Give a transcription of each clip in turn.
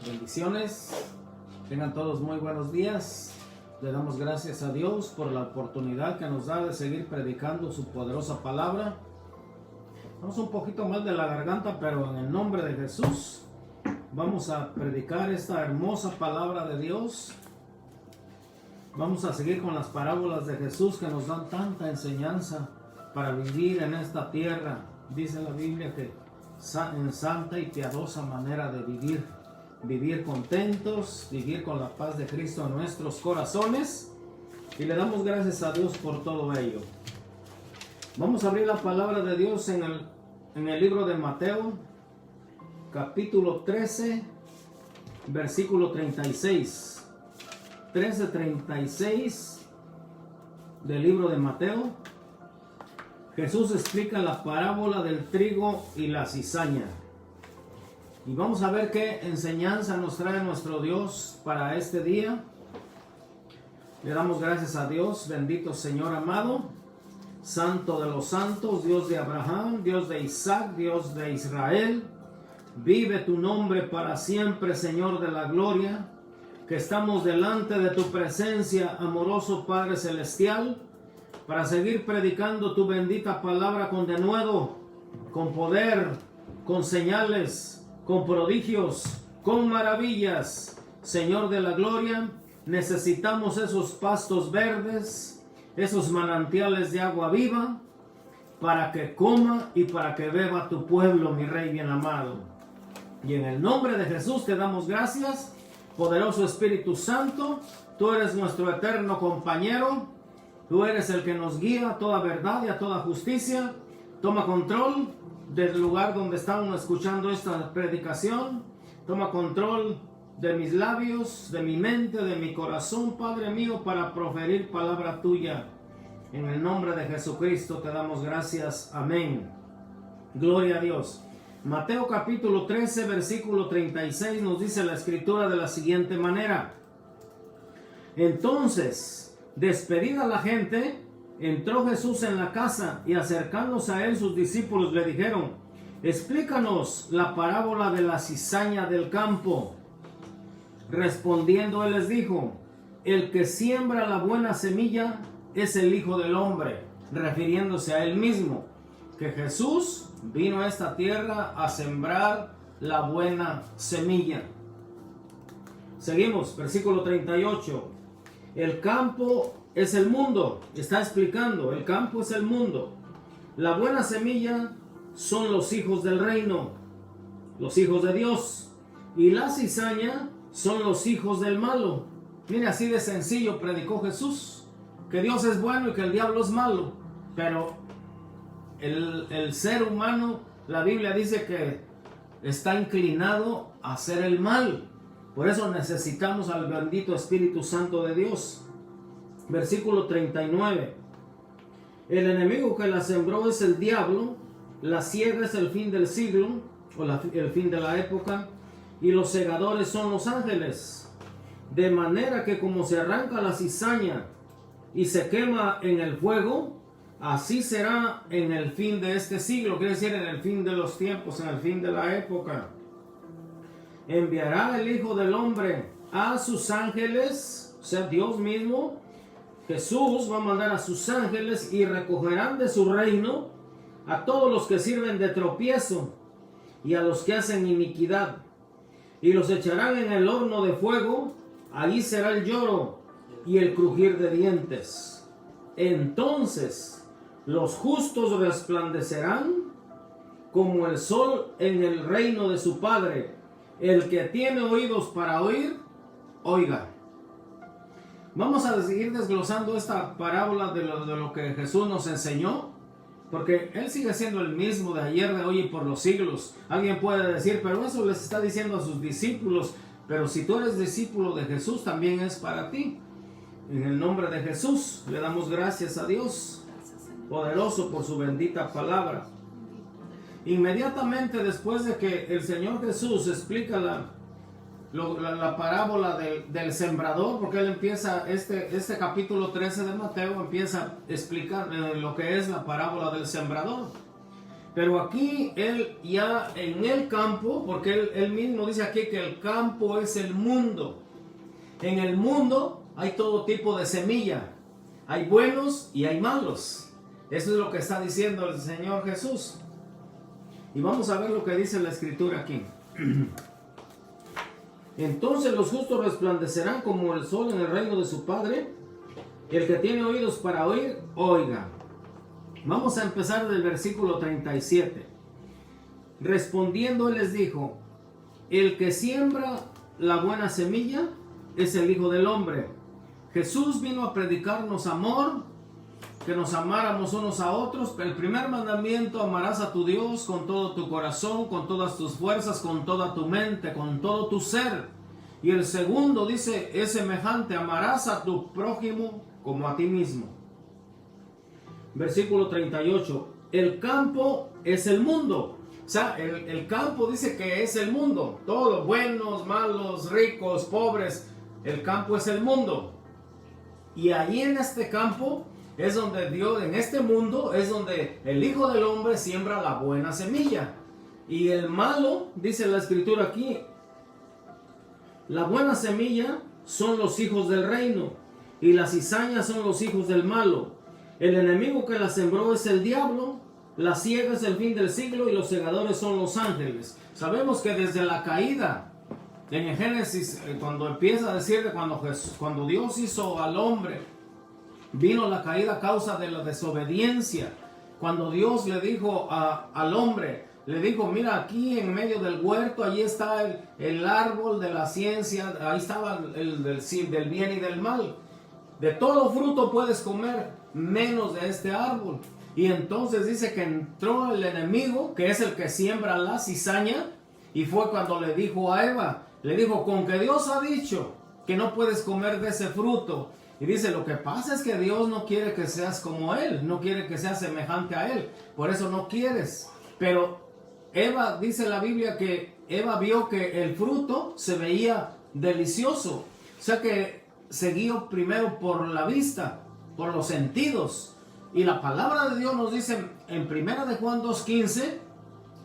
Bendiciones, tengan todos muy buenos días. Le damos gracias a Dios por la oportunidad que nos da de seguir predicando su poderosa palabra. Vamos un poquito mal de la garganta, pero en el nombre de Jesús vamos a predicar esta hermosa palabra de Dios. Vamos a seguir con las parábolas de Jesús que nos dan tanta enseñanza para vivir en esta tierra. Dice la Biblia que en santa y piadosa manera de vivir contentos, vivir con la paz de Cristo en nuestros corazones, y le damos gracias a Dios por todo ello. Vamos a abrir la palabra de Dios en el libro de Mateo, capítulo 13, versículo 36. 13:36 del libro de Mateo. Jesús explica la parábola del trigo y la cizaña. Y vamos a ver qué enseñanza nos trae nuestro Dios para este día. Le damos gracias a Dios, bendito Señor amado, Santo de los santos, Dios de Abraham, Dios de Isaac, Dios de Israel. Vive tu nombre para siempre, Señor de la gloria, que estamos delante de tu presencia, amoroso Padre Celestial, para seguir predicando tu bendita palabra con denuedo, con poder, con señales, con prodigios, con maravillas. Señor de la gloria, necesitamos esos pastos verdes, esos manantiales de agua viva, para que coma y para que beba tu pueblo, mi Rey bien amado. Y en el nombre de Jesús te damos gracias, poderoso Espíritu Santo. Tú eres nuestro eterno compañero. Tú eres el que nos guía a toda verdad y a toda justicia. Toma control del lugar donde estamos escuchando esta predicación. Toma control de mis labios, de mi mente, de mi corazón, Padre mío, para proferir palabra tuya. En el nombre de Jesucristo te damos gracias. Amén. Gloria a Dios. Mateo capítulo 13, versículo 36 nos dice la escritura de la siguiente manera. Entonces, despedida la gente, entró Jesús en la casa, y acercándose a él sus discípulos le dijeron: explícanos la parábola de la cizaña del campo. Respondiendo él les dijo: el que siembra la buena semilla es el Hijo del Hombre, refiriéndose a él mismo, que Jesús vino a esta tierra a sembrar la buena semilla. Seguimos, versículo 38. El campo es el mundo. Está explicando, el campo es el mundo. La buena semilla son los hijos del reino, los hijos de Dios. Y la cizaña son los hijos del malo. Mire, así de sencillo predicó Jesús, que Dios es bueno y que el diablo es malo. Pero el ser humano, la Biblia dice que está inclinado a hacer el mal. Por eso necesitamos al bendito Espíritu Santo de Dios. Versículo 39. El enemigo que la sembró es el diablo, la siega es el fin del siglo, o el fin de la época, y los segadores son los ángeles. De manera que como se arranca la cizaña y se quema en el fuego, así será en el fin de este siglo, quiere decir en el fin de los tiempos, en el fin de la época. Enviará el Hijo del Hombre a sus ángeles, o sea, Dios mismo. Jesús va a mandar a sus ángeles y recogerán de su reino a todos los que sirven de tropiezo y a los que hacen iniquidad, y los echarán en el horno de fuego. Allí será el lloro y el crujir de dientes. Entonces los justos resplandecerán como el sol en el reino de su Padre. El que tiene oídos para oír, oiga. Vamos a seguir desglosando esta parábola de lo que Jesús nos enseñó, porque Él sigue siendo el mismo de ayer, de hoy y por los siglos. Alguien puede decir, pero eso les está diciendo a sus discípulos. Pero si tú eres discípulo de Jesús, también es para ti. En el nombre de Jesús le damos gracias a Dios poderoso por su bendita palabra. Inmediatamente después de que el Señor Jesús explica la parábola del sembrador, porque él empieza este capítulo 13 de Mateo, empieza a explicar lo que es la parábola del sembrador. Pero aquí él ya en el campo, porque él mismo dice aquí que el campo es el mundo. En el mundo hay todo tipo de semilla. Hay buenos y hay malos. Eso es lo que está diciendo el Señor Jesús. Y vamos a ver lo que dice la Escritura aquí. Entonces los justos resplandecerán como el sol en el reino de su Padre. El que tiene oídos para oír, oiga. Vamos a empezar del versículo 37. Respondiendo él les dijo: el que siembra la buena semilla es el Hijo del Hombre. Jesús vino a predicarnos amor, que nos amáramos unos a otros. El primer mandamiento: amarás a tu Dios con todo tu corazón, con todas tus fuerzas, con toda tu mente, con todo tu ser. Y el segundo dice, es semejante: amarás a tu prójimo como a ti mismo. Versículo 38. El campo es el mundo. O sea, el campo dice que es el mundo. Todos, buenos, malos, ricos, pobres. El campo es el mundo. Y allí en este campo es donde Dios, en este mundo, es donde el Hijo del Hombre siembra la buena semilla. Y el malo, dice la Escritura aquí, la buena semilla son los hijos del reino, y las cizañas son los hijos del malo. El enemigo que la sembró es el diablo, la siega es el fin del siglo, y los segadores son los ángeles. Sabemos que desde la caída, en el Génesis, cuando empieza a decir de cuando Dios hizo al hombre, vino la caída a causa de la desobediencia. Cuando Dios le dijo al hombre, le dijo: mira, aquí en medio del huerto, allí está el árbol de la ciencia, ahí estaba del bien y del mal. De todo fruto puedes comer, menos de este árbol. Y entonces dice que entró el enemigo, que es el que siembra la cizaña, y fue cuando le dijo a Eva, le dijo: con que Dios ha dicho que no puedes comer de ese fruto. Y dice, lo que pasa es que Dios no quiere que seas como Él, no quiere que seas semejante a Él, por eso no quieres. Pero Eva, dice la Biblia que Eva vio que el fruto se veía delicioso. O sea que se guió primero por la vista, por los sentidos. Y la palabra de Dios nos dice en 1 de Juan 2:15,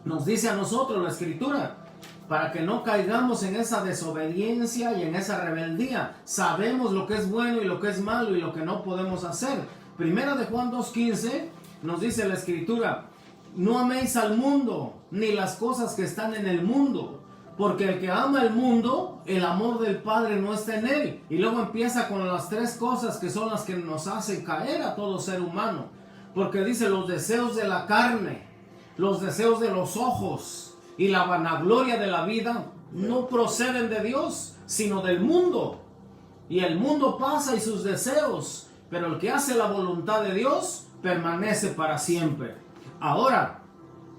nos dice a nosotros la Escritura, para que no caigamos en esa desobediencia y en esa rebeldía. Sabemos lo que es bueno y lo que es malo y lo que no podemos hacer. 1 de Juan 2:15 nos dice la Escritura: no améis al mundo, ni las cosas que están en el mundo, porque el que ama el mundo, el amor del Padre no está en él. Y luego empieza con las tres cosas que son las que nos hacen caer a todo ser humano. Porque dice: los deseos de la carne, los deseos de los ojos y la vanagloria de la vida no proceden de Dios, sino del mundo. Y el mundo pasa y sus deseos, pero el que hace la voluntad de Dios permanece para siempre. Ahora,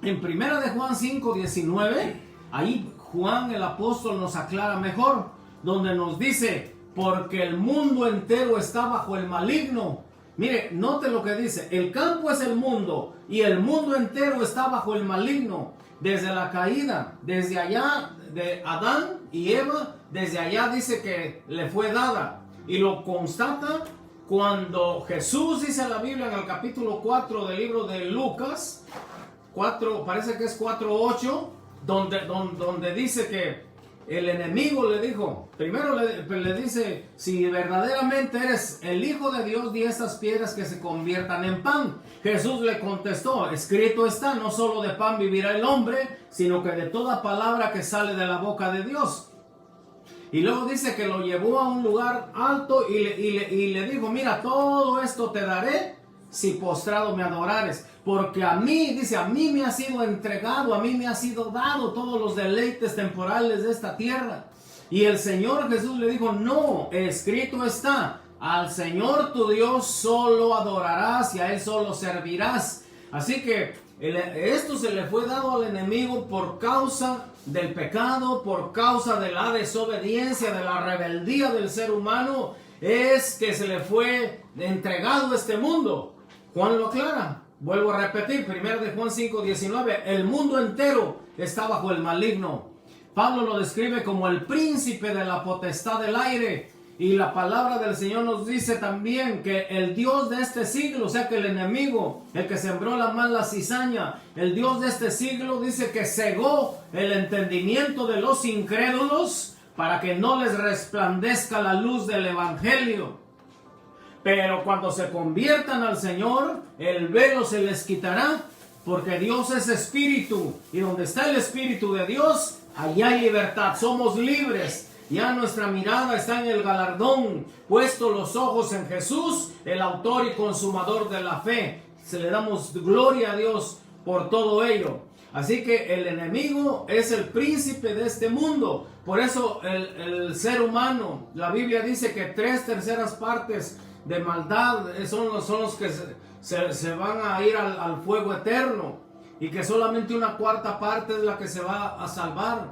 en 1 de Juan 5:19, ahí Juan el apóstol nos aclara mejor, donde nos dice: porque el mundo entero está bajo el maligno. Mire, note lo que dice: el campo es el mundo y el mundo entero está bajo el maligno. Desde la caída, desde allá de Adán y Eva, desde allá dice que le fue dada. Y lo constata cuando Jesús, dice la Biblia en el capítulo 4 del libro de Lucas, 4, parece que es 4:8, donde dice que el enemigo le dijo, primero le dice: si verdaderamente eres el Hijo de Dios, di estas piedras que se conviertan en pan. Jesús le contestó: escrito está, no solo de pan vivirá el hombre, sino que de toda palabra que sale de la boca de Dios. Y luego dice que lo llevó a un lugar alto y le dijo: mira, todo esto te daré si postrado me adorares. Porque a mí, dice, a mí me ha sido entregado, a mí me ha sido dado todos los deleites temporales de esta tierra. Y el Señor Jesús le dijo: no, escrito está, al Señor tu Dios solo adorarás y a Él solo servirás. Así que esto se le fue dado al enemigo por causa del pecado, por causa de la desobediencia, de la rebeldía del ser humano, es que se le fue entregado este mundo. Juan lo aclara. Vuelvo a repetir, 1 de Juan 5:19, el mundo entero está bajo el maligno. Pablo lo describe como el príncipe de la potestad del aire. Y la palabra del Señor nos dice también que el Dios de este siglo, o sea que el enemigo, el que sembró la mala cizaña, el Dios de este siglo dice que cegó el entendimiento de los incrédulos para que no les resplandezca la luz del evangelio. Pero cuando se conviertan al Señor, el velo se les quitará, porque Dios es espíritu, y donde está el espíritu de Dios, allá hay libertad, somos libres. Ya nuestra mirada está en el galardón, puesto los ojos en Jesús, el autor y consumador de la fe. Se le damos gloria a Dios por todo ello. Así que el enemigo es el príncipe de este mundo. Por eso el ser humano, la Biblia dice que 3/3 partes de maldad son los que se van a ir al fuego eterno, y que solamente 1/4 parte es la que se va a salvar.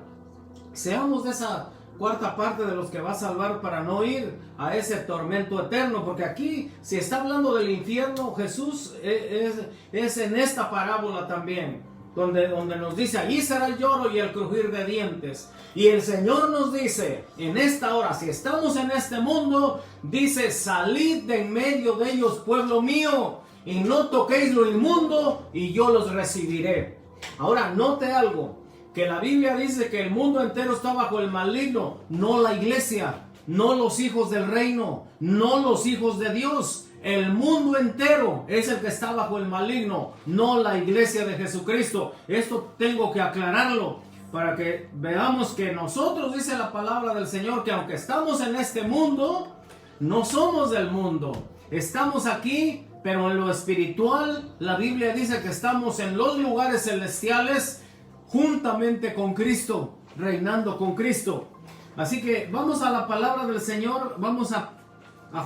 Seamos de esa 1/4 parte de los que va a salvar para no ir a ese tormento eterno, porque aquí si está hablando del infierno, Jesús es en esta parábola también, donde nos dice, allí será el lloro y el crujir de dientes. Y el Señor nos dice, en esta hora, si estamos en este mundo, dice, salid de en medio de ellos, pueblo mío, y no toquéis lo inmundo, y yo los recibiré. Ahora, note algo, que la Biblia dice que el mundo entero está bajo el maligno, no la iglesia, no los hijos del reino, no los hijos de Dios. El mundo entero es el que está bajo el maligno, no la iglesia de Jesucristo. Esto tengo que aclararlo para que veamos que nosotros, dice la palabra del Señor, que aunque estamos en este mundo, no somos del mundo. Estamos aquí, pero en lo espiritual, la Biblia dice que estamos en los lugares celestiales, juntamente con Cristo, reinando con Cristo. Así que vamos a la palabra del Señor, vamos a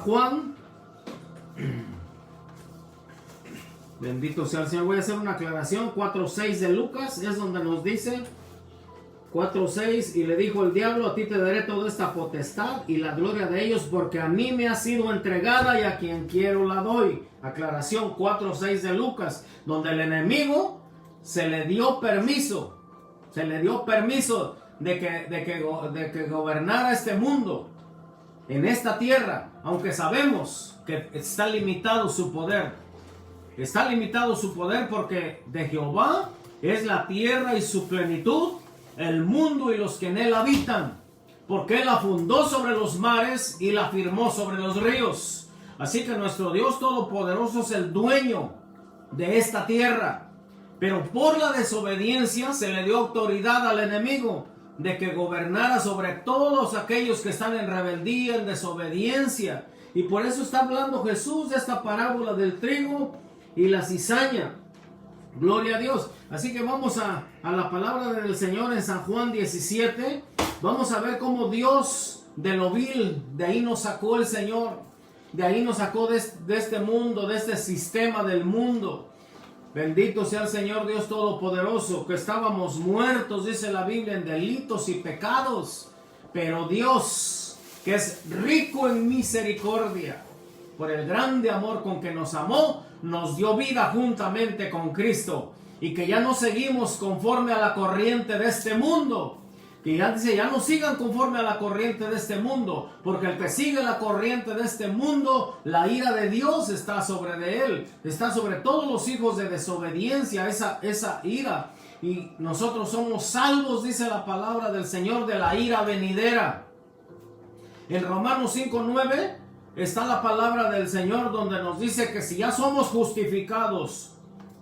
Juan. Bendito sea el Señor. Voy a hacer una aclaración. 4:6 de Lucas es donde nos dice 4:6, y le dijo el diablo, a ti te daré toda esta potestad y la gloria de ellos, porque a mí me ha sido entregada y a quien quiero la doy. Aclaración, 4:6 de Lucas, donde el enemigo se le dio permiso de que gobernara este mundo, en esta tierra, aunque sabemos que está limitado su poder. Está limitado su poder porque de Jehová es la tierra y su plenitud, el mundo y los que en él habitan, porque él la fundó sobre los mares y la firmó sobre los ríos. Así que nuestro Dios Todopoderoso es el dueño de esta tierra. Pero por la desobediencia se le dio autoridad al enemigo de que gobernara sobre todos aquellos que están en rebeldía, en desobediencia. Y por eso está hablando Jesús de esta parábola del trigo y la cizaña. Gloria a Dios. Así que vamos a la palabra del Señor en San Juan 17. Vamos a ver cómo Dios de lo vil, de ahí nos sacó el Señor. De ahí nos sacó de este mundo, de este sistema del mundo. Bendito sea el Señor Dios Todopoderoso, que estábamos muertos, dice la Biblia, en delitos y pecados. Pero Dios, que es rico en misericordia, por el grande amor con que nos amó, nos dio vida juntamente con Cristo. Y que ya no seguimos conforme a la corriente de este mundo. Que ya dice, ya no sigan conforme a la corriente de este mundo, porque el que sigue la corriente de este mundo, la ira de Dios está sobre de él, está sobre todos los hijos de desobediencia, esa ira. Y nosotros somos salvos, dice la palabra del Señor, de la ira venidera. En Romanos 5:9 está la palabra del Señor, donde nos dice que si ya somos justificados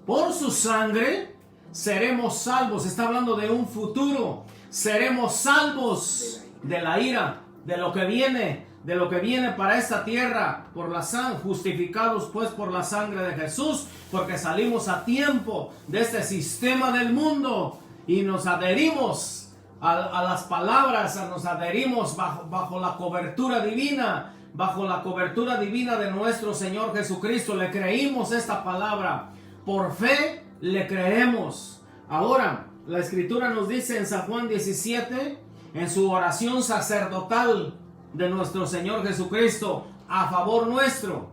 por su sangre, seremos salvos. Está hablando de un futuro. Seremos salvos de la ira, de lo que viene para esta tierra, por la sangre, justificados pues por la sangre de Jesús, porque salimos a tiempo de este sistema del mundo y nos adherimos a las palabras, nos adherimos bajo la cobertura divina, bajo la cobertura divina de nuestro Señor Jesucristo. Le creímos esta palabra, por fe le creemos. Ahora, la Escritura nos dice en San Juan 17, en su oración sacerdotal de nuestro Señor Jesucristo a favor nuestro.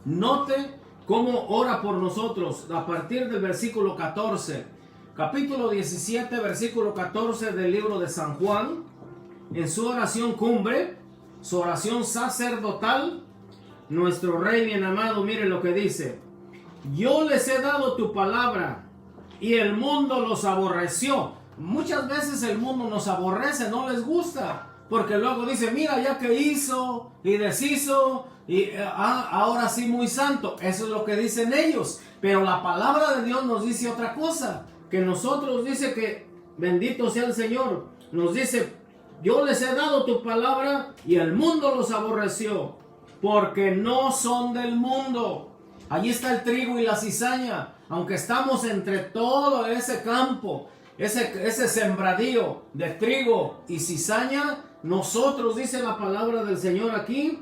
Note cómo ora por nosotros a partir del versículo 14. Capítulo 17, versículo 14 del libro de San Juan. En su oración cumbre, su oración sacerdotal, nuestro Rey bien amado, mire lo que dice: yo les he dado tu palabra y el mundo los aborreció. Muchas veces el mundo nos aborrece, no les gusta, porque luego dice, mira ya que hizo y deshizo, y ahora sí muy santo. Eso es lo que dicen ellos, pero la palabra de Dios nos dice otra cosa, que nosotros dice que, bendito sea el Señor, nos dice, yo les he dado tu palabra y el mundo los aborreció, porque no son del mundo. Allí está el trigo y la cizaña, aunque estamos entre todo ese campo, ese sembradío de trigo y cizaña, nosotros, dice la palabra del Señor aquí,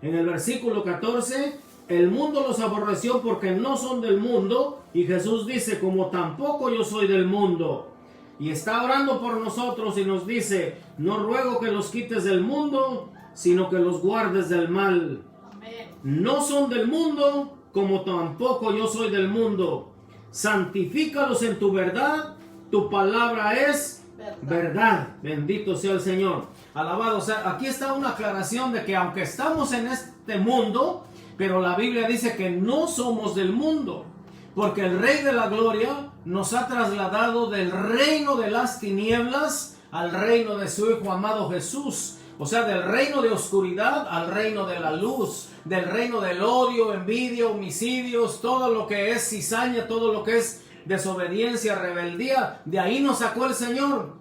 en el versículo 14, el mundo los aborreció porque no son del mundo, y Jesús dice, como tampoco yo soy del mundo. Y está orando por nosotros y nos dice, no ruego que los quites del mundo, sino que los guardes del mal. Amén. No son del mundo, como tampoco yo soy del mundo. Santifícalos en tu verdad, tu palabra es verdad. Bendito sea el Señor. Alabado. O sea, aquí está una aclaración de que aunque estamos en este mundo, pero la Biblia dice que no somos del mundo, porque el Rey de la Gloria nos ha trasladado del reino de las tinieblas al reino de su Hijo amado Jesús. O sea, del reino de oscuridad al reino de la luz, del reino del odio, envidia, homicidios, todo lo que es cizaña, todo lo que es desobediencia, rebeldía. De ahí nos sacó el Señor.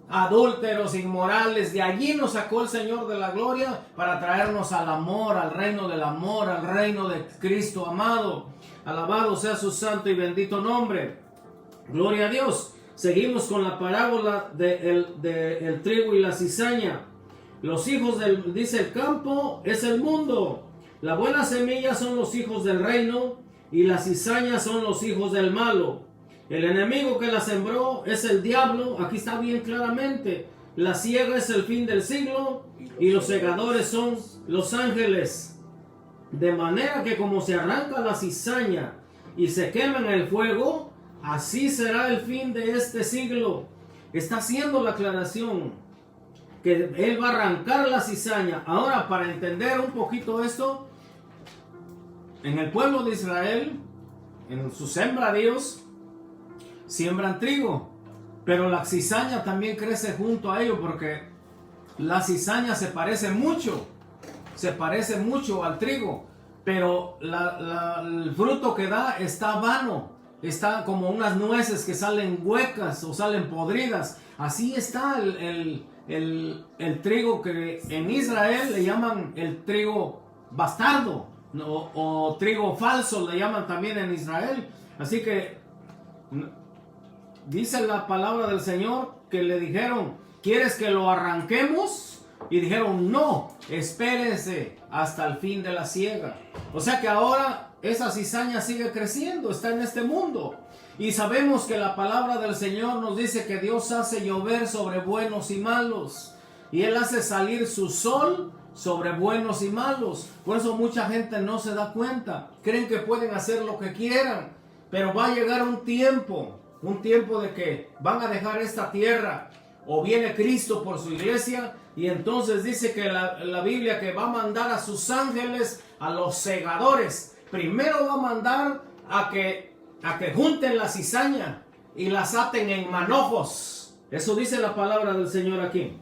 Adúlteros, inmorales, de allí nos sacó el Señor de la gloria para traernos al amor, al reino del amor, al reino de Cristo amado. Alabado sea su santo y bendito nombre. Gloria a Dios. Seguimos con la parábola del trigo y la cizaña. Los hijos dice el campo es el mundo. La buena semilla son los hijos del reino y la cizaña son los hijos del malo. El enemigo que la sembró es el diablo. Aquí está bien claramente. La siega es el fin del siglo y los segadores son los ángeles. De manera que como se arranca la cizaña y se quema en el fuego, así será el fin de este siglo. Está haciendo la aclaración que Él va a arrancar la cizaña. Ahora, para entender un poquito esto, en el pueblo de Israel, en sus sembradíos, siembran trigo, pero la cizaña también crece junto a ello, porque la cizaña se parece mucho al trigo, pero el fruto que da está vano, está como unas nueces que salen huecas o salen podridas. Así está el trigo, que en Israel le llaman el trigo bastardo, o trigo falso le llaman también en Israel. Así que dice la palabra del Señor que le dijeron, ¿quieres que lo arranquemos? Y dijeron, no, espérense hasta el fin de la siega. O sea que ahora esa cizaña sigue creciendo, está en este mundo. Y sabemos que la palabra del Señor nos dice que Dios hace llover sobre buenos y malos. Y Él hace salir su sol sobre buenos y malos. Por eso mucha gente no se da cuenta. Creen que pueden hacer lo que quieran. Pero va a llegar un tiempo de que van a dejar esta tierra, o viene Cristo por su iglesia, y entonces dice que la Biblia que va a mandar a sus ángeles, a los segadores. Primero va a mandar a que junten la cizaña y las aten en manojos. Eso dice la palabra del Señor aquí.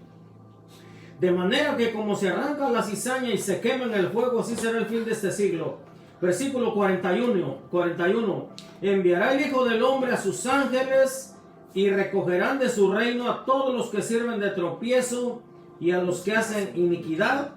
De manera que como se arranca la cizaña y se quema en el fuego, así será el fin de este siglo. Versículo 41. Enviará el Hijo del Hombre a sus ángeles y recogerán de su reino a todos los que sirven de tropiezo y a los que hacen iniquidad,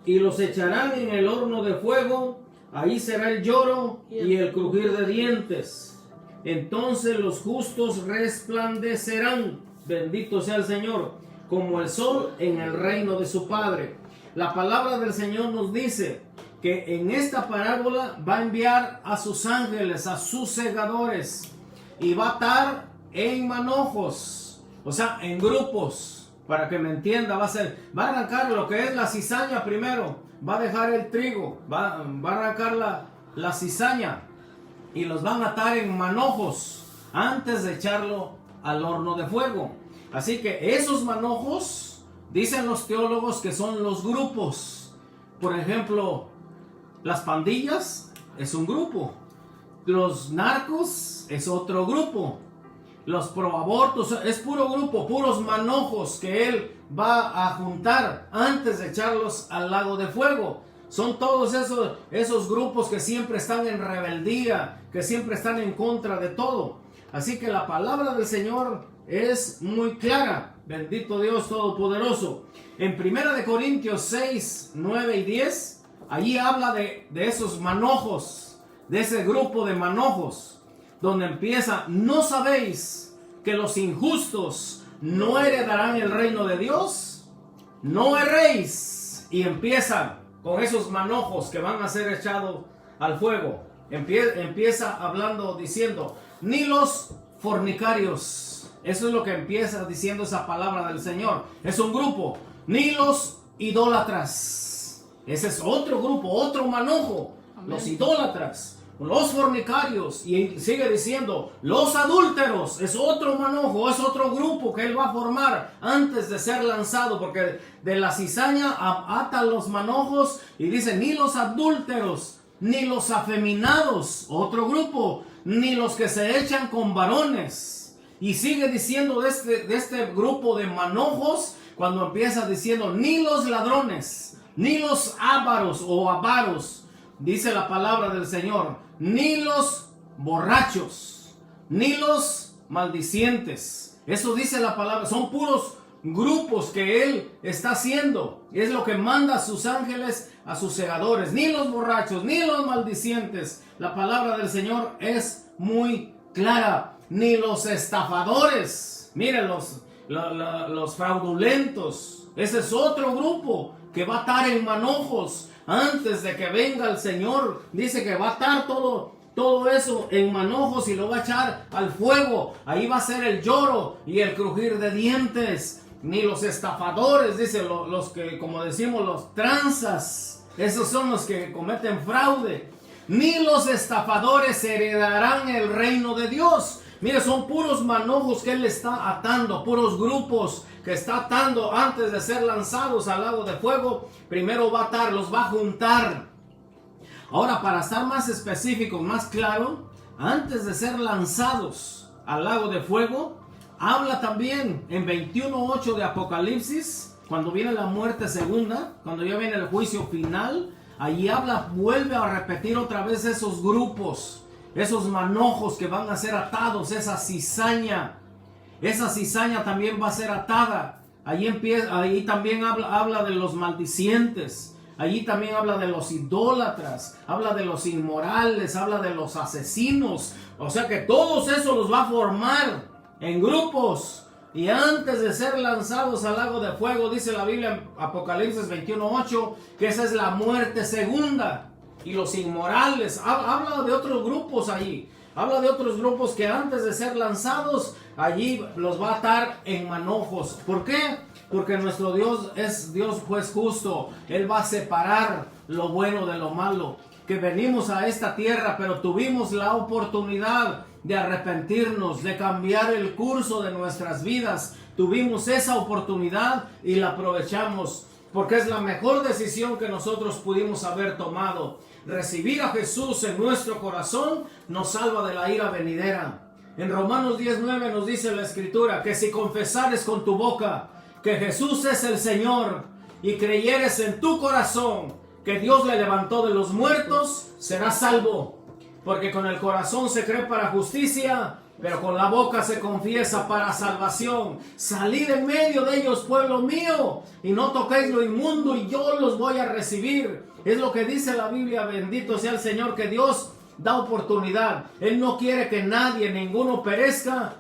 y los echarán en el horno de fuego. Ahí será el lloro y el crujir de dientes. Entonces los justos resplandecerán, bendito sea el Señor, como el sol en el reino de su Padre. La palabra del Señor nos dice que en esta parábola va a enviar a sus ángeles, a sus segadores, y va a atar en manojos, o sea, en grupos, para que me entienda. Va a arrancar lo que es la cizaña primero, va a dejar el trigo, va a arrancar la cizaña, y los van a atar en manojos antes de echarlo al horno de fuego. Así que esos manojos Dicen los teólogos que son los grupos. Por ejemplo, las pandillas es un grupo. Los narcos es otro grupo. Los proabortos es puro grupo, puros manojos que él va a juntar antes de echarlos al lago de fuego. Son todos esos grupos que siempre están en rebeldía, que siempre están en contra de todo. Así que la palabra del Señor es muy clara. Bendito Dios Todopoderoso. En 1 de Corintios 6, 9 y 10, allí habla de esos manojos, de ese grupo de manojos, donde empieza: ¿no sabéis que los injustos no heredarán el reino de Dios? No erréis. Y empieza con esos manojos que van a ser echados al fuego. Empieza hablando, diciendo: ni los fornicarios. Eso es lo que empieza diciendo esa palabra del Señor. Es un grupo. Ni los idólatras. Ese es otro grupo, otro manojo. Amén. Los idólatras, los fornicarios, y sigue diciendo: los adúlteros. Es otro manojo, es otro grupo que él va a formar antes de ser lanzado, porque de la cizaña ata los manojos, y dice: ni los adúlteros, ni los afeminados, otro grupo, ni los que se echan con varones. Y sigue diciendo de este grupo de manojos, cuando empieza diciendo: ni los ladrones, ni los ávaros o avaros, dice la palabra del Señor, ni los borrachos, ni los maldicientes. Eso dice la palabra. Son puros grupos que él está haciendo. Es lo que manda a sus ángeles, a sus segadores. Ni los borrachos, ni los maldicientes. La palabra del Señor es muy clara. Ni los estafadores. Miren, los fraudulentos. Ese es otro grupo que va a estar en manojos antes de que venga el Señor. Dice que va a estar todo eso en manojos y lo va a echar al fuego. Ahí va a ser el lloro y el crujir de dientes. Ni los estafadores, dice, los que, como decimos, los tranzas. Esos son los que cometen fraude. Ni los estafadores heredarán el reino de Dios. Mire, son puros manojos que él está atando, puros grupos que está atando antes de ser lanzados al lago de fuego. Primero va a atar, los va a juntar. Ahora, para estar más específico, más claro, antes de ser lanzados al lago de fuego, habla también en 21:8 de Apocalipsis, cuando viene la muerte segunda, cuando ya viene el juicio final. Allí vuelve a repetir otra vez esos grupos, esos manojos que van a ser atados, esa cizaña. Esa cizaña también va a ser atada. Allí también habla de los maldicientes. Allí también habla de los idólatras, habla de los inmorales, habla de los asesinos. O sea que todos esos los va a formar en grupos. Y antes de ser lanzados al lago de fuego, dice la Biblia en Apocalipsis 21:8, que esa es la muerte segunda. Y los inmorales, habla de otros grupos allí. Habla de otros grupos que antes de ser lanzados, allí los va a atar en manojos. ¿Por qué? Porque nuestro Dios es Dios juez justo. Él va a separar lo bueno de lo malo. Que venimos a esta tierra, pero tuvimos la oportunidad de arrepentirnos, de cambiar el curso de nuestras vidas. Tuvimos esa oportunidad y la aprovechamos, porque es la mejor decisión que nosotros pudimos haber tomado. Recibir a Jesús en nuestro corazón nos salva de la ira venidera. En Romanos 10:9 nos dice la Escritura que si confesares con tu boca que Jesús es el Señor y creyeres en tu corazón que Dios le levantó de los muertos, serás salvo. Porque con el corazón se cree para justicia, pero con la boca se confiesa para salvación. Salid en medio de ellos, pueblo mío, y no toquéis lo inmundo, y yo los voy a recibir. Es lo que dice la Biblia. Bendito sea el Señor, que Dios da oportunidad. Él no quiere que nadie, ninguno perezca,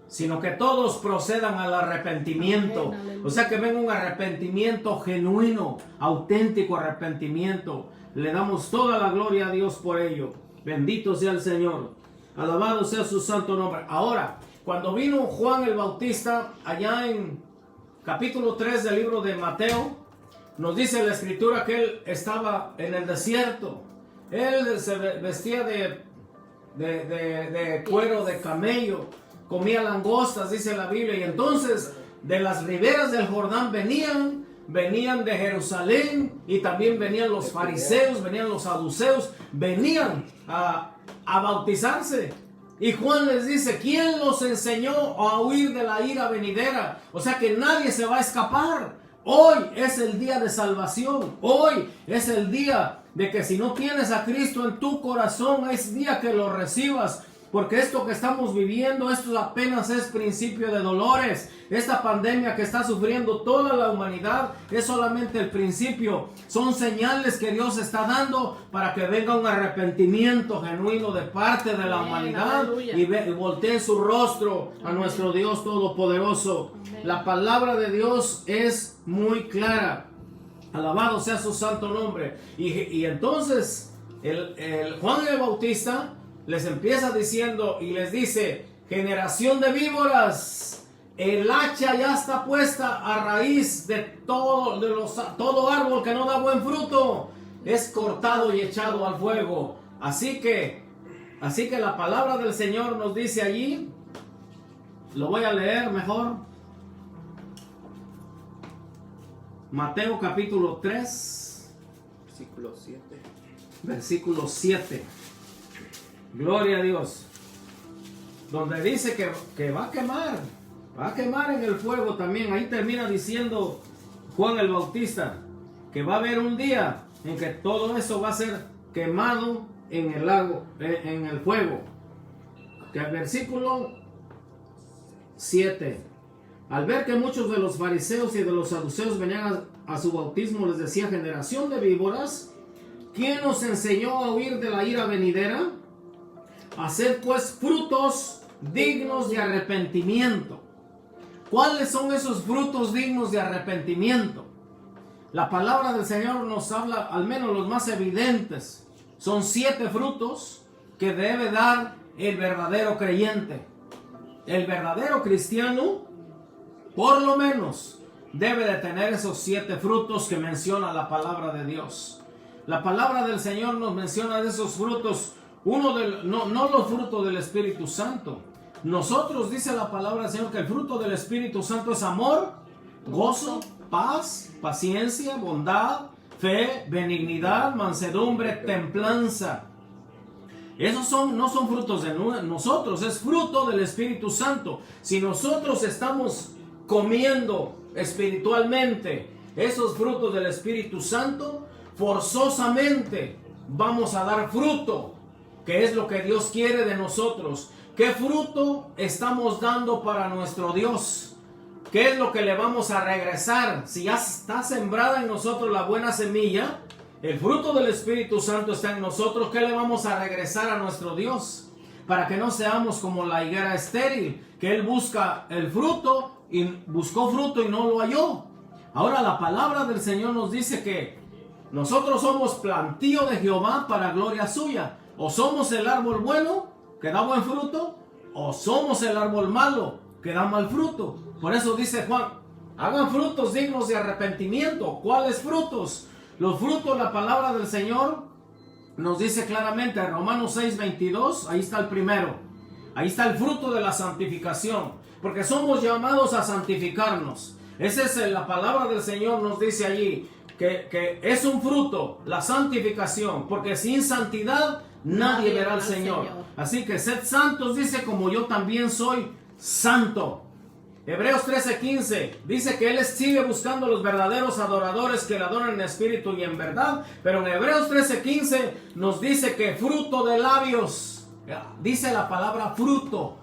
sino que todos procedan al arrepentimiento. O sea, que venga un arrepentimiento genuino, auténtico arrepentimiento. Le damos toda la gloria a Dios por ello. Bendito sea el Señor. Alabado sea su santo nombre. Ahora, cuando vino Juan el Bautista, allá en capítulo 3 del libro de Mateo, nos dice la Escritura que él estaba en el desierto. Él se vestía de cuero de camello, comía langostas, dice la Biblia. Y entonces de las riberas del Jordán venían de Jerusalén, y también venían los fariseos, venían los saduceos, venían a bautizarse. Y Juan les dice, ¿quién los enseñó a huir de la ira venidera? O sea que nadie se va a escapar. Hoy es el día de salvación. Hoy es el día de que si no tienes a Cristo en tu corazón, es día que lo recibas. Porque esto que estamos viviendo, esto apenas es principio de dolores. Esta pandemia que está sufriendo toda la humanidad es solamente el principio. Son señales que Dios está dando para que venga un arrepentimiento genuino de parte de la humanidad y volteen su rostro a nuestro Dios Todopoderoso. La palabra de Dios es muy clara. Alabado sea su santo nombre. Y entonces el Juan el Bautista les empieza diciendo y les dice, generación de víboras, el hacha ya está puesta a raíz de todo árbol que no da buen fruto, es cortado y echado al fuego. Así que la palabra del Señor nos dice allí, lo voy a leer mejor, Mateo capítulo 3, versículo 7. Gloria a Dios. Donde dice que va a quemar en el fuego también. Ahí termina diciendo Juan el Bautista que va a haber un día en que todo eso va a ser quemado en el lago, en el fuego. Que el versículo 7. Al ver que muchos de los fariseos y de los saduceos venían a su bautismo, les decía, generación de víboras, ¿quién os enseñó a huir de la ira venidera? Haced pues frutos dignos de arrepentimiento. ¿Cuáles son esos frutos dignos de arrepentimiento? La palabra del Señor nos habla, al menos los más evidentes. Son 7 frutos que debe dar el verdadero creyente. El verdadero cristiano, por lo menos, debe de tener esos 7 frutos que menciona la palabra de Dios. La palabra del Señor nos menciona de esos frutos. No los frutos del Espíritu Santo. Nosotros, dice la palabra del Señor, que el fruto del Espíritu Santo es amor, gozo, paz, paciencia, bondad, fe, benignidad, mansedumbre, templanza. Esos no son frutos de nosotros, es fruto del Espíritu Santo. Si nosotros estamos comiendo espiritualmente esos frutos del Espíritu Santo, forzosamente vamos a dar fruto, que es lo que Dios quiere de nosotros. ¿Qué fruto estamos dando para nuestro Dios? ¿Qué es lo que le vamos a regresar? Si ya está sembrada en nosotros la buena semilla, el fruto del Espíritu Santo está en nosotros, ¿qué le vamos a regresar a nuestro Dios? Para que no seamos como la higuera estéril, que Él busca el fruto y buscó fruto y no lo halló. Ahora la palabra del Señor nos dice que nosotros somos plantío de Jehová para gloria suya. O somos el árbol bueno, que da buen fruto, o somos el árbol malo, que da mal fruto. Por eso dice Juan, hagan frutos dignos de arrepentimiento. ¿Cuáles frutos? Los frutos, la palabra del Señor nos dice claramente, en Romanos 6:22, ahí está el primero. Ahí está el fruto de la santificación, porque somos llamados a santificarnos. Esa es la palabra del Señor, nos dice allí, que es un fruto, la santificación, porque sin santidad nadie verá al Señor. Así que sed santos, dice, como yo también soy santo. Hebreos 13:15 dice que Él sigue buscando los verdaderos adoradores que le adoran en espíritu y en verdad. Pero en Hebreos 13:15 nos dice que fruto de labios, dice la palabra fruto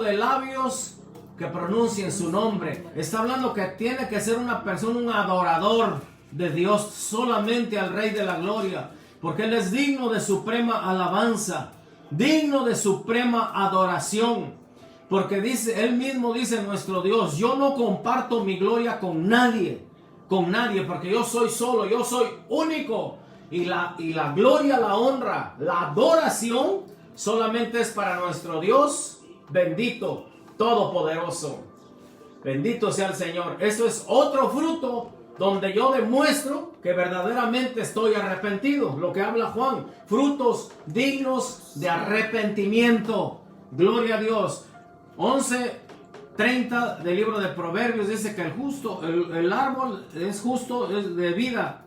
de labios que pronuncien su nombre. Está hablando que tiene que ser una persona, un adorador de Dios, solamente al Rey de la Gloria, porque Él es digno de suprema alabanza, digno de suprema adoración. Porque dice, Él mismo dice, nuestro Dios, yo no comparto mi gloria con nadie, porque yo soy solo, yo soy único. Y la gloria, la honra, la adoración solamente es para nuestro Dios bendito, todopoderoso. Bendito sea el Señor. Eso es otro fruto donde yo demuestro que verdaderamente estoy arrepentido. Lo que habla Juan, frutos dignos de arrepentimiento. Gloria a Dios. 30 del libro de Proverbios dice que el árbol es justo, es de vida.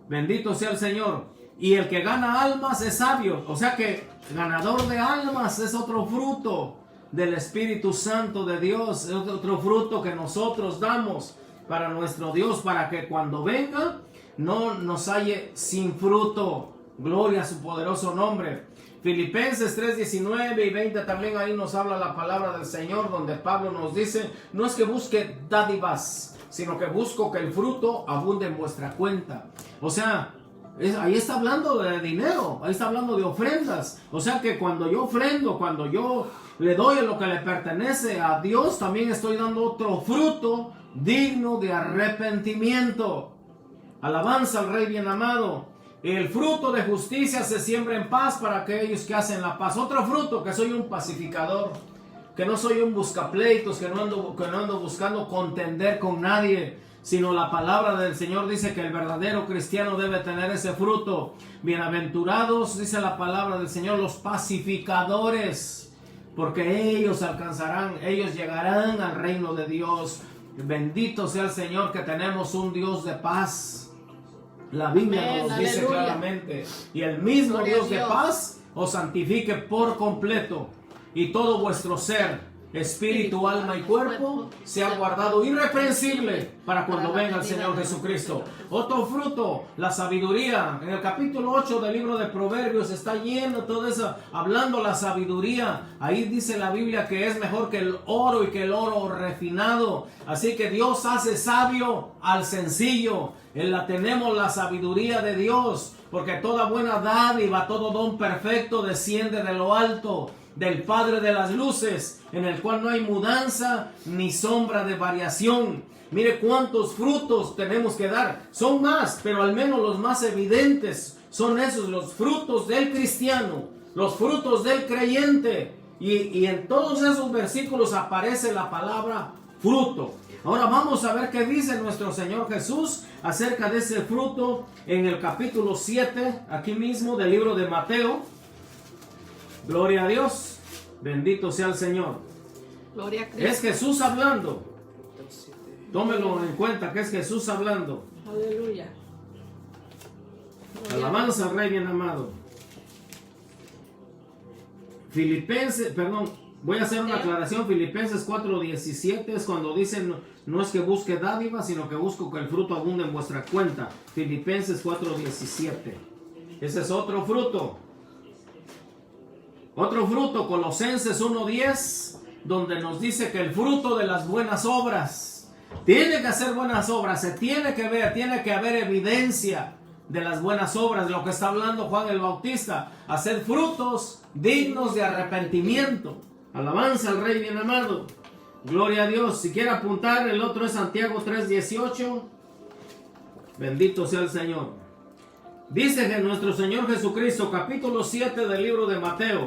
Bendito sea el Señor. Y el que gana almas es sabio. O sea que ganador de almas es otro fruto del Espíritu Santo de Dios. Es otro fruto que nosotros damos para nuestro Dios, para que cuando venga no nos halle sin fruto. Gloria a su poderoso nombre. Filipenses 3, 19 y 20 también ahí nos habla la palabra del Señor, donde Pablo nos dice, no es que busque dádivas, sino que busco que el fruto abunde en vuestra cuenta. O sea, ahí está hablando de dinero, ahí está hablando de ofrendas. O sea que cuando yo ofrendo, cuando yo le doy lo que le pertenece a Dios, también estoy dando otro fruto digno de arrepentimiento. Alabanza al Rey bien amado. El fruto de justicia se siembra en paz para aquellos que hacen la paz. Otro fruto, que soy un pacificador, que no soy un buscapleitos, que no ando buscando contender con nadie, sino la palabra del Señor dice que el verdadero cristiano debe tener ese fruto. Bienaventurados, dice la palabra del Señor, los pacificadores, porque ellos llegarán al reino de Dios. Bendito sea el Señor, que tenemos un Dios de paz. La Biblia nos dice claramente, y el mismo Dios de paz os santifique por completo, y todo vuestro ser, espíritu, alma y cuerpo sea guardado irreprensible para cuando venga el Señor Jesucristo. Otro fruto, la sabiduría. En el capítulo 8 del libro de Proverbios está lleno todo eso, hablando la sabiduría. Ahí dice la Biblia que es mejor que el oro y que el oro refinado. Así que Dios hace sabio al sencillo. En la tenemos la sabiduría de Dios, porque toda buena dádiva, todo don perfecto desciende de lo alto, del Padre de las luces, en el cual no hay mudanza ni sombra de variación. Mire cuántos frutos tenemos que dar. Son más, pero al menos los más evidentes son esos, los frutos del cristiano, los frutos del creyente. Y en todos esos versículos aparece la palabra fruto. Ahora vamos a ver qué dice nuestro Señor Jesús acerca de ese fruto en el capítulo 7, aquí mismo del libro de Mateo. Gloria a Dios, bendito sea el Señor. Gloria a Cristo. Es Jesús hablando. Tómelo en cuenta que es Jesús hablando. Aleluya. Alabanza al Rey bien amado. Voy a hacer una aclaración. Filipenses 4:17 es cuando dicen no es que busque dádiva, sino que busco que el fruto abunde en vuestra cuenta. Filipenses 4:17. Ese es otro fruto. Otro fruto, Colosenses 1:10, donde nos dice que el fruto de las buenas obras, tiene que hacer buenas obras, se tiene que ver, tiene que haber evidencia de las buenas obras, de lo que está hablando Juan el Bautista, hacer frutos dignos de arrepentimiento. Alabanza al Rey bien amado. Gloria a Dios. Si quiere apuntar, el otro es Santiago 3:18. Bendito sea el Señor. Dice que nuestro Señor Jesucristo, capítulo 7 del libro de Mateo.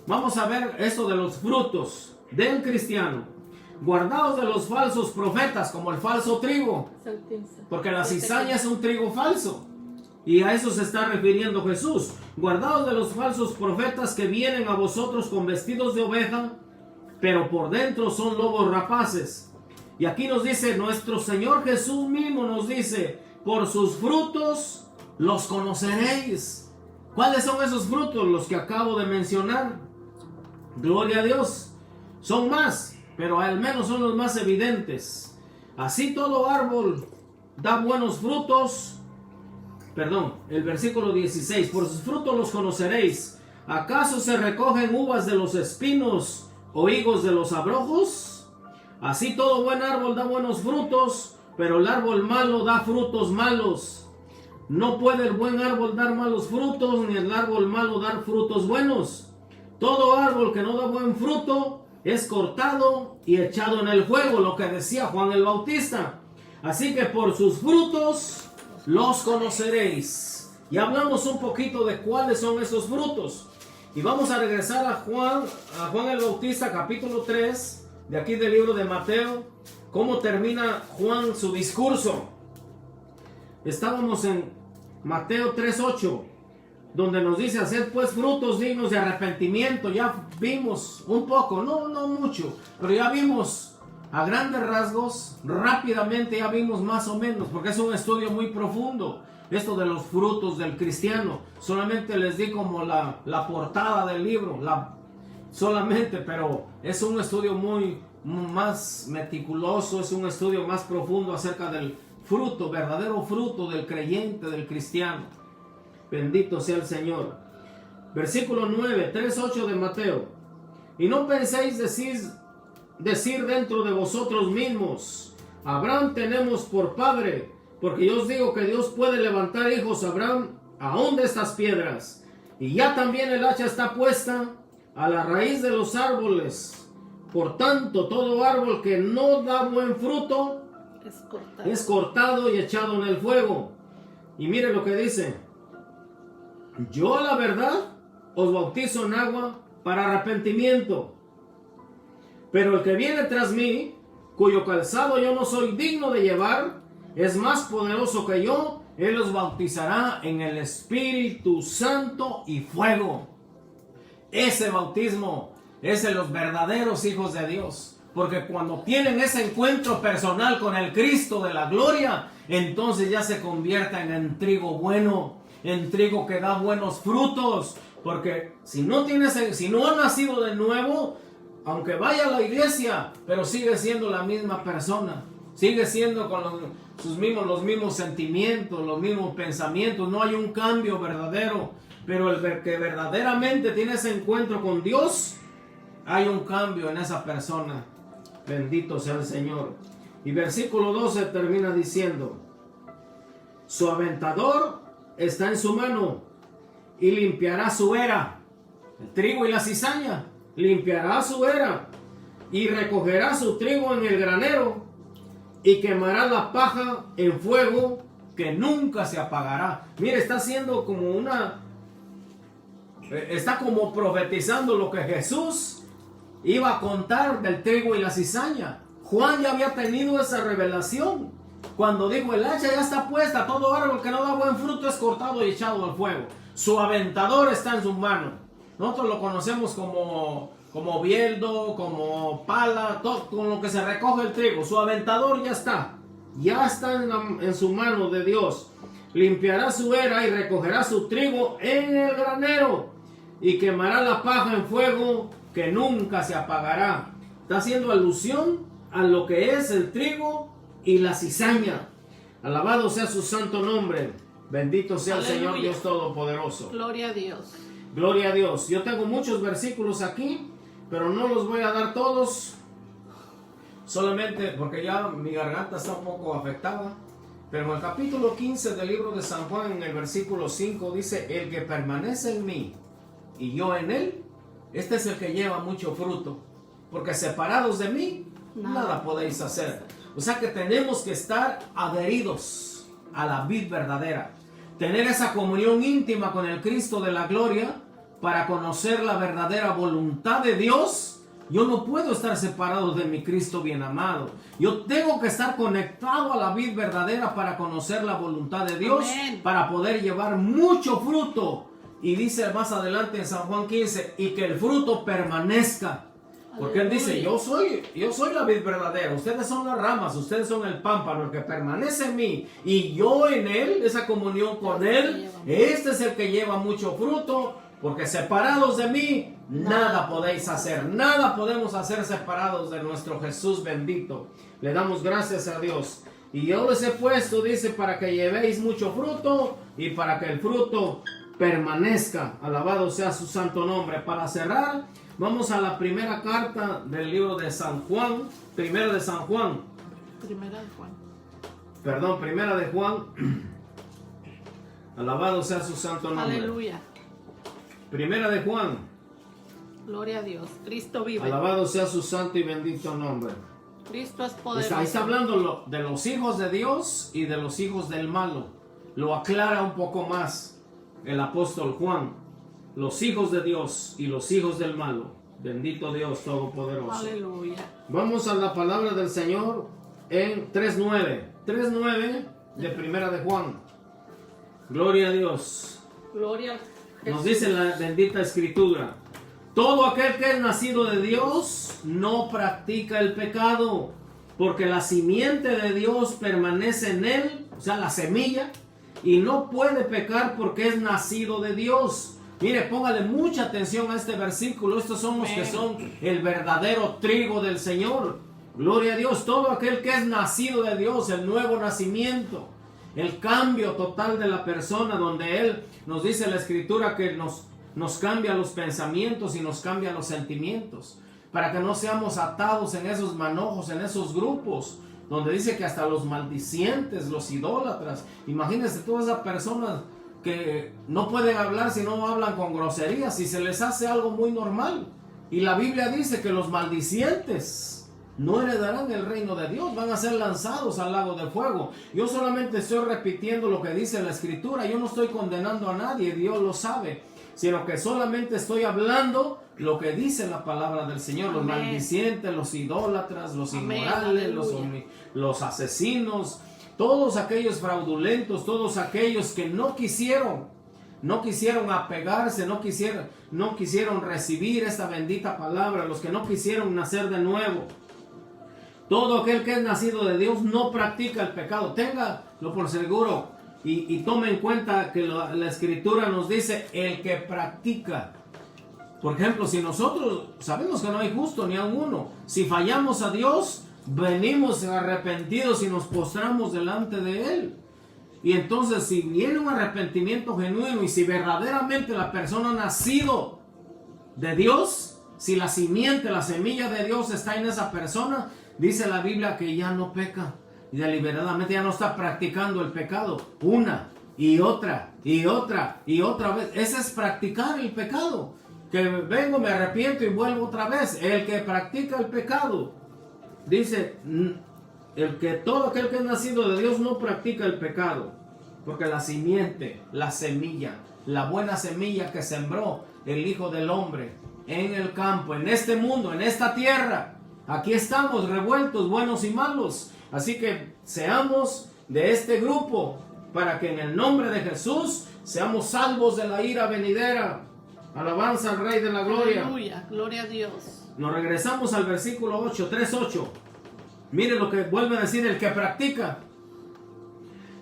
Vamos a ver eso de los frutos del cristiano. Guardaos de los falsos profetas, como el falso trigo. Porque la cizaña es un trigo falso. Y a eso se está refiriendo Jesús. Guardaos de los falsos profetas que vienen a vosotros con vestidos de oveja, pero por dentro son lobos rapaces. Y aquí nos dice, nuestro Señor Jesús mismo nos dice, por sus frutos los conoceréis. ¿Cuáles son esos frutos? Los que acabo de mencionar. Gloria a Dios. Son más, pero al menos son los más evidentes. Así todo árbol da buenos frutos. El versículo 16. Por sus frutos los conoceréis. ¿Acaso se recogen uvas de los espinos o higos de los abrojos? Así todo buen árbol da buenos frutos, pero el árbol malo da frutos malos. No puede el buen árbol dar malos frutos, ni el árbol malo dar frutos buenos. Todo árbol que no da buen fruto es cortado y echado en el fuego, lo que decía Juan el Bautista. Así que por sus frutos los conoceréis. Y hablamos un poquito de cuáles son esos frutos. Y vamos a regresar a Juan el Bautista, capítulo 3, de aquí del libro de Mateo. Cómo termina Juan su discurso. Estábamos en Mateo 3:8, donde nos dice hacer pues frutos dignos de arrepentimiento. Ya vimos un poco, no mucho, pero ya vimos a grandes rasgos, rápidamente ya vimos más o menos, porque es un estudio muy profundo, esto de los frutos del cristiano. Solamente les di como la portada del libro, solamente, pero es un estudio muy más meticuloso, es un estudio más profundo acerca del fruto, verdadero fruto del creyente, del cristiano. Bendito sea el Señor. Versículo 9, 3:8 de Mateo. Y no penséis decir dentro de vosotros mismos: Abraham tenemos por padre, porque yo os digo que Dios puede levantar hijos a Abraham aún de estas piedras. Y ya también el hacha está puesta a la raíz de los árboles. Por tanto, todo árbol que no da buen fruto es cortado y echado en el fuego. Y mire lo que dice: yo a la verdad os bautizo en agua para arrepentimiento, pero el que viene tras mí, cuyo calzado yo no soy digno de llevar, es más poderoso que yo. Él os bautizará en el Espíritu Santo y fuego. Ese bautismo es de los verdaderos hijos de Dios, porque cuando tienen ese encuentro personal con el Cristo de la gloria, entonces ya se convierten en trigo bueno, en trigo que da buenos frutos. Porque si no ha nacido de nuevo, aunque vaya a la iglesia, pero sigue siendo la misma persona, sigue siendo con los mismos sentimientos, los mismos pensamientos. No hay un cambio verdadero. Pero el que verdaderamente tiene ese encuentro con Dios, hay un cambio en esa persona. Bendito sea el Señor. Y versículo 12 termina diciendo: su aventador está en su mano y limpiará su era. El trigo y la cizaña, limpiará su era y recogerá su trigo en el granero y quemará la paja en fuego que nunca se apagará. Mire, está haciendo como está como profetizando lo que Jesús iba a contar del trigo y la cizaña. Juan ya había tenido esa revelación cuando dijo: el hacha ya está puesta, todo árbol que no da buen fruto es cortado y echado al fuego. Su aventador está en su mano. Nosotros lo conocemos como bieldo, como pala, todo con lo que se recoge el trigo. Su aventador ya está en su mano de Dios. Limpiará su era y recogerá su trigo en el granero y quemará la paja en fuego que nunca se apagará. Está haciendo alusión a lo que es el trigo y la cizaña. Alabado sea su santo nombre. Bendito sea Aleluya. el Señor Dios Todopoderoso. Gloria a Dios. Gloria a Dios. Yo tengo muchos versículos aquí, pero no los voy a dar todos. Solamente porque ya mi garganta está un poco afectada. Pero en el capítulo 15 del libro de San Juan, en el versículo 5, dice: el que permanece en mí y yo en él, este es el que lleva mucho fruto. Porque separados de mí, nada podéis hacer. O sea que tenemos que estar adheridos a la vid verdadera. Tener esa comunión íntima con el Cristo de la gloria para conocer la verdadera voluntad de Dios. Yo no puedo estar separado de mi Cristo bien amado. Yo tengo que estar conectado a la vid verdadera para conocer la voluntad de Dios. Amén. Para poder llevar mucho fruto. Y dice más adelante en San Juan 15, y que el fruto permanezca. Porque él dice: yo soy la vid verdadera, ustedes son las ramas, ustedes son el pámpano. El que permanece en mí y yo en él, esa comunión con él, este es el que lleva mucho fruto. Porque separados de mí, nada podéis hacer. Nada podemos hacer separados de nuestro Jesús bendito. Le damos gracias a Dios. Y yo les he puesto, dice, para que llevéis mucho fruto y para que el fruto permanezca. Alabado sea su santo nombre. Para cerrar, vamos a la primera carta del libro de San Juan. Primera de San Juan. Primera de Juan. Perdón, primera de Juan. Alabado sea su santo nombre. Aleluya. Primera de Juan. Gloria a Dios. Cristo vive. Alabado sea su santo y bendito nombre. Cristo es poderoso. Ahí está hablando de los hijos de Dios y de los hijos del malo. Lo aclara un poco más el apóstol Juan. Los hijos de Dios y los hijos del malo. Bendito Dios Todopoderoso. Aleluya. Vamos a la palabra del Señor en 3:9. 3:9 de Primera de Juan. Gloria a Dios. Gloria a Jesús. Nos dice la bendita Escritura: todo aquel que es nacido de Dios no practica el pecado, porque la simiente de Dios permanece en él, o sea, la semilla, y no puede pecar porque es nacido de Dios. Mire, póngale mucha atención a este versículo. Estos son los que son el verdadero trigo del Señor. Gloria a Dios. Todo aquel que es nacido de Dios, el nuevo nacimiento, el cambio total de la persona, donde Él nos dice la Escritura que nos cambia los pensamientos y nos cambia los sentimientos, para que no seamos atados en esos manojos, en esos grupos, donde dice que hasta los maldicientes, los idólatras, imagínense todas esas personas que no pueden hablar si no hablan con groserías, y se les hace algo muy normal. Y la Biblia dice que los maldicientes no heredarán el reino de Dios, van a ser lanzados al lago de fuego. Yo solamente estoy repitiendo lo que dice la Escritura, yo no estoy condenando a nadie, Dios lo sabe, sino que solamente estoy hablando lo que dice la palabra del Señor. Los maldicientes, los idólatras, los inmorales, los asesinos, todos aquellos fraudulentos, todos aquellos que no quisieron apegarse, no quisieron recibir esta bendita palabra, los que no quisieron nacer de nuevo. Todo aquel que es nacido de Dios no practica el pecado. Téngalo por seguro y tome en cuenta que la Escritura nos dice el que practica. Por ejemplo, si nosotros sabemos que no hay justo ni a uno, si fallamos a Dios, venimos arrepentidos y nos postramos delante de Él. Y entonces, si viene un arrepentimiento genuino y si verdaderamente la persona ha nacido de Dios, si la simiente, la semilla de Dios está en esa persona, dice la Biblia que ya no peca y deliberadamente ya no está practicando el pecado una y otra y otra y otra vez. Ese es practicar el pecado. Que vengo, me arrepiento y vuelvo otra vez. El que practica el pecado, dice, todo aquel que es nacido de Dios no practica el pecado, porque la simiente, la semilla, la buena semilla que sembró el Hijo del Hombre en el campo, en este mundo, en esta tierra, aquí estamos revueltos, buenos y malos. Así que seamos de este grupo, para que en el nombre de Jesús seamos salvos de la ira venidera. Alabanza al Rey de la Gloria. Aleluya, gloria a Dios. Nos regresamos al versículo 8, 3:8. Mire lo que vuelve a decir: el que practica.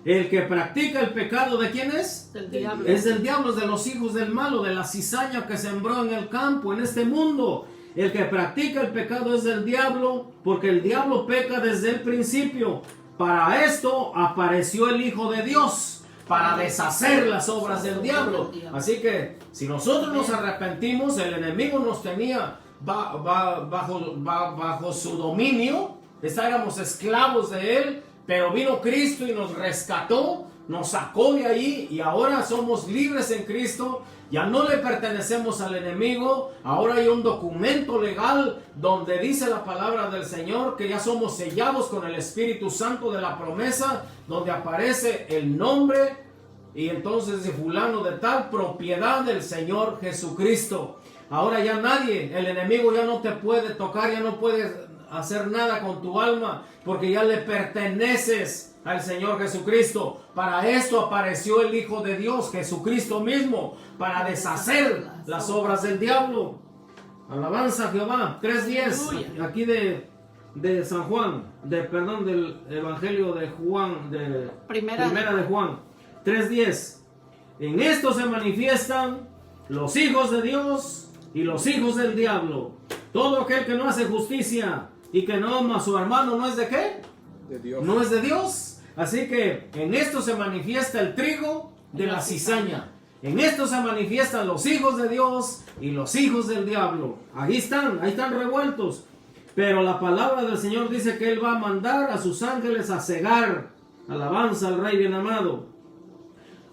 El que practica el pecado, ¿de quién es? Del diablo. Es del diablo, es de los hijos del malo, de la cizaña que sembró en el campo, en este mundo. El que practica el pecado es del diablo, porque el diablo peca desde el principio. Para esto apareció el Hijo de Dios, para deshacer las obras del diablo. Así que si nosotros nos arrepentimos, el enemigo nos tenía bajo su dominio, estábamos esclavos de él, pero vino Cristo y nos rescató, nos sacó de ahí y ahora somos libres en Cristo. Ya no le pertenecemos al enemigo. Ahora hay un documento legal donde dice la palabra del Señor que ya somos sellados con el Espíritu Santo de la promesa, donde aparece el nombre y entonces de fulano de tal, propiedad del Señor Jesucristo. Ahora ya nadie, el enemigo ya no te puede tocar, ya no puedes hacer nada con tu alma, porque ya le perteneces al Señor Jesucristo. Para esto apareció el Hijo de Dios, Jesucristo mismo, para deshacer las obras del diablo. Alabanza a Jehová. 3:10, aquí de San Juan, del Evangelio de Juan, primera de Juan, 3:10. En esto se manifiestan los hijos de Dios y los hijos del diablo. Todo aquel que no hace justicia y que no ama a su hermano, ¿no es de qué? De Dios. No es de Dios. Así que en esto se manifiesta el trigo de la cizaña. En esto se manifiestan los hijos de Dios y los hijos del diablo. Ahí están revueltos. Pero la palabra del Señor dice que Él va a mandar a sus ángeles a cegar. Alabanza al Rey bien amado.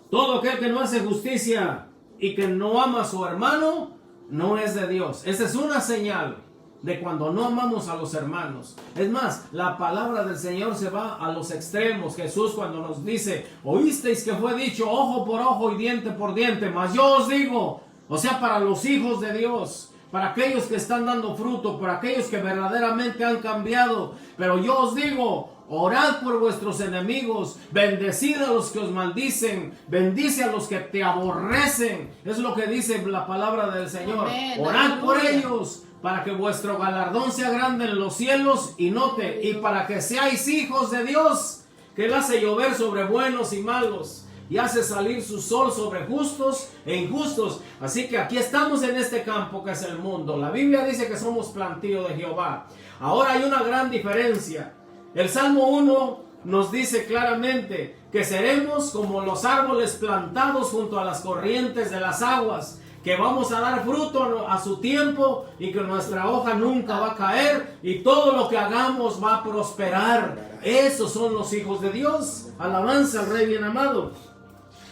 Todo aquel que no hace justicia y que no ama a su hermano, no es de Dios. Esa es una señal de cuando no amamos a los hermanos. Es más, la palabra del Señor se va a los extremos. Jesús cuando nos dice, oísteis que fue dicho ojo por ojo y diente por diente, mas yo os digo, o sea, para los hijos de Dios, para aquellos que están dando fruto, para aquellos que verdaderamente han cambiado, pero yo os digo, orad por vuestros enemigos, bendecid a los que os maldicen, bendice a los que te aborrecen. Es lo que dice la palabra del Señor. Amén, Orad por aleluya. ellos, para que vuestro galardón sea grande en los cielos, y note, y para que seáis hijos de Dios, que Él hace llover sobre buenos y malos, y hace salir su sol sobre justos e injustos. Así que aquí estamos en este campo que es el mundo. La Biblia dice que somos plantío de Jehová. Ahora hay una gran diferencia. El Salmo 1 nos dice claramente que seremos como los árboles plantados junto a las corrientes de las aguas, que vamos a dar fruto a su tiempo y que nuestra hoja nunca va a caer y todo lo que hagamos va a prosperar. Esos son los hijos de Dios. Alabanza al Rey bien amado.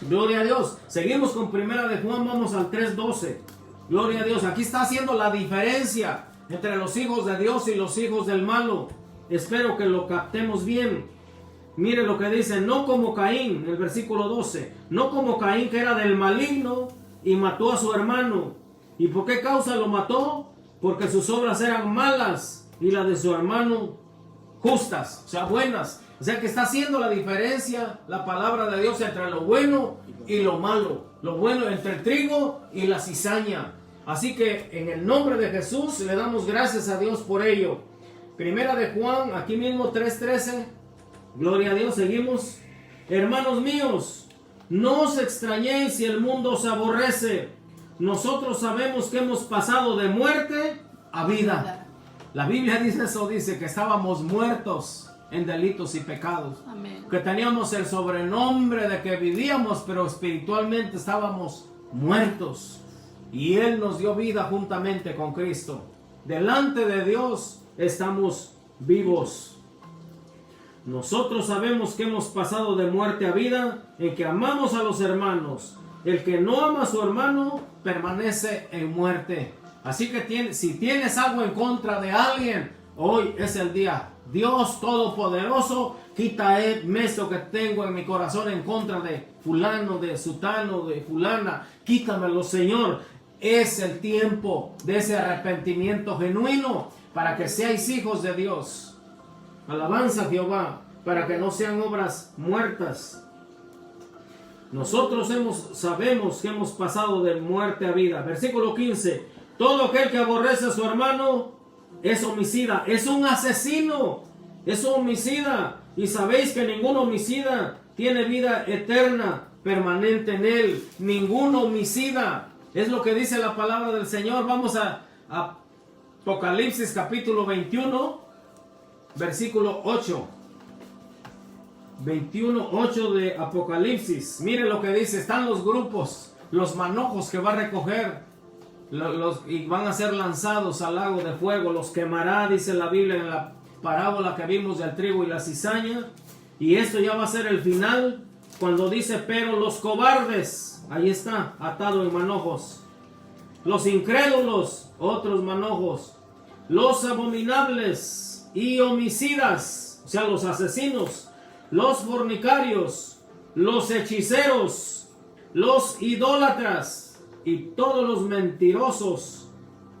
Gloria a Dios. Seguimos con Primera de Juan, vamos al 3:12. Gloria a Dios. Aquí está haciendo la diferencia entre los hijos de Dios y los hijos del malo. Espero que lo captemos bien. Mire lo que dice: no como Caín, el versículo 12. No como Caín, que era del maligno y mató a su hermano. ¿Y por qué causa lo mató? Porque sus obras eran malas y las de su hermano justas, o sea, buenas. O sea que está haciendo la diferencia la palabra de Dios entre lo bueno y lo malo. Lo bueno entre el trigo y la cizaña. Así que en el nombre de Jesús le damos gracias a Dios por ello. Primera de Juan, aquí mismo 3:13. Gloria a Dios, seguimos. Hermanos míos, no os extrañéis si el mundo os aborrece. Nosotros sabemos que hemos pasado de muerte a vida. La Biblia dice eso, dice que estábamos muertos en delitos y pecados. Amén. Que teníamos el sobrenombre de que vivíamos, pero espiritualmente estábamos muertos. Y Él nos dio vida juntamente con Cristo. Delante de Dios estamos vivos. Nosotros sabemos que hemos pasado de muerte a vida en que amamos a los hermanos. El que no ama a su hermano permanece en muerte. Así que si tienes algo en contra de alguien, hoy es el día. Dios Todopoderoso, quítame esto que tengo en mi corazón en contra de fulano, de sutano, de fulana. Quítamelo, Señor. Es el tiempo de ese arrepentimiento genuino para que seáis hijos de Dios. Alabanza a Jehová, para que no sean obras muertas. Nosotros sabemos que hemos pasado de muerte a vida. Versículo 15. Todo aquel que aborrece a su hermano es homicida, es un asesino, es un homicida. Y sabéis que ningún homicida tiene vida eterna permanente en él. Ningún homicida. Es lo que dice la palabra del Señor. Vamos a Apocalipsis capítulo 21, versículo 8. 21:8 de Apocalipsis. Mire lo que dice. Están los grupos, los manojos que va a recoger y van a ser lanzados al lago de fuego. Los quemará, dice la Biblia en la parábola que vimos del trigo y la cizaña. Y esto ya va a ser el final, cuando dice: pero los cobardes, ahí está, atado en manojos. Los incrédulos, otros manojos. Los abominables y homicidas, o sea, los asesinos. Los fornicarios, los hechiceros, los idólatras y todos los mentirosos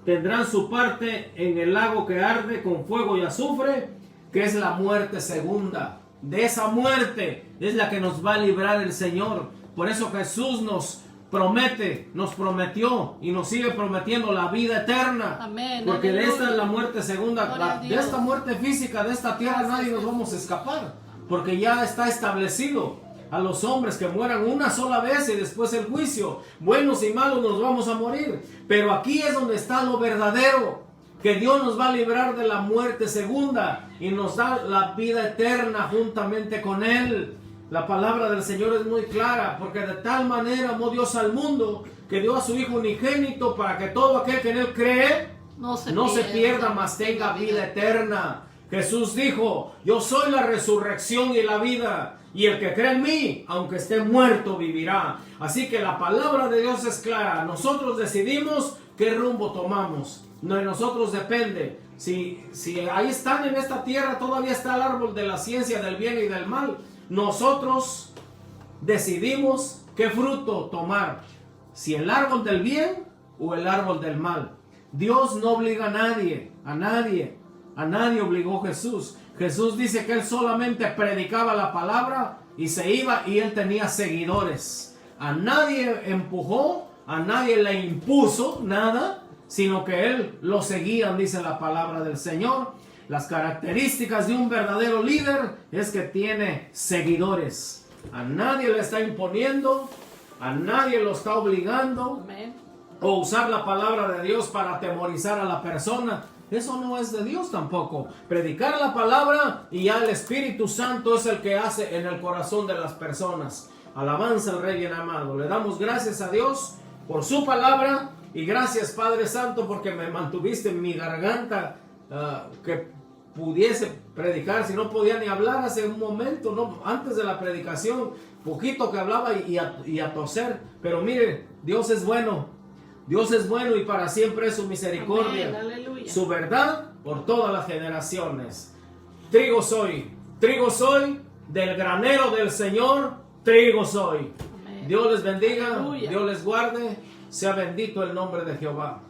tendrán su parte en el lago que arde con fuego y azufre, que es la muerte segunda. De esa muerte es la que nos va a librar el Señor. Por eso Jesús nos prometió y nos sigue prometiendo la vida eterna. Amén, porque de aleluya. esta es la muerte segunda. Gloria a De Dios. esta muerte física, de esta tierra, nadie nos vamos a escapar. Porque ya está establecido a los hombres que mueran una sola vez y después el juicio. Buenos y malos nos vamos a morir. Pero aquí es donde está lo verdadero. Que Dios nos va a librar de la muerte segunda y nos da la vida eterna juntamente con Él. La palabra del Señor es muy clara, porque de tal manera amó Dios al mundo que dio a su Hijo unigénito para que todo aquel que en Él cree no se pierda, mas tenga vida eterna. Jesús dijo: yo soy la resurrección y la vida, y el que cree en mí, aunque esté muerto, vivirá. Así que la palabra de Dios es clara. Nosotros decidimos qué rumbo tomamos. No, de nosotros depende. Si ahí están en esta tierra, todavía está el árbol de la ciencia del bien y del mal. Nosotros decidimos qué fruto tomar. Si el árbol del bien o el árbol del mal. Dios no obliga a nadie A nadie obligó Jesús. Jesús dice que él solamente predicaba la palabra y se iba, y él tenía seguidores. A nadie empujó, a nadie le impuso nada, sino que él lo seguían, dice la palabra del Señor. Las características de un verdadero líder es que tiene seguidores. A nadie le está imponiendo, a nadie lo está obligando, Amén. o usar la palabra de Dios para atemorizar a la persona. Eso no es de Dios tampoco. Predicar la palabra y ya el Espíritu Santo es el que hace en el corazón de las personas. Alabanza al Rey bien amado. Le damos gracias a Dios por su palabra, y gracias, Padre Santo, porque me mantuviste en mi garganta, que pudiese predicar. Si no podía ni hablar hace un momento, no, antes de la predicación, poquito que hablaba y a toser. Pero mire, Dios es bueno. Dios es bueno, y para siempre es su misericordia. Amén, aleluya. Su verdad por todas las generaciones. Trigo soy del granero del Señor, trigo soy. Amén. Dios les bendiga, Aleluya. Dios les guarde. Sea bendito el nombre de Jehová.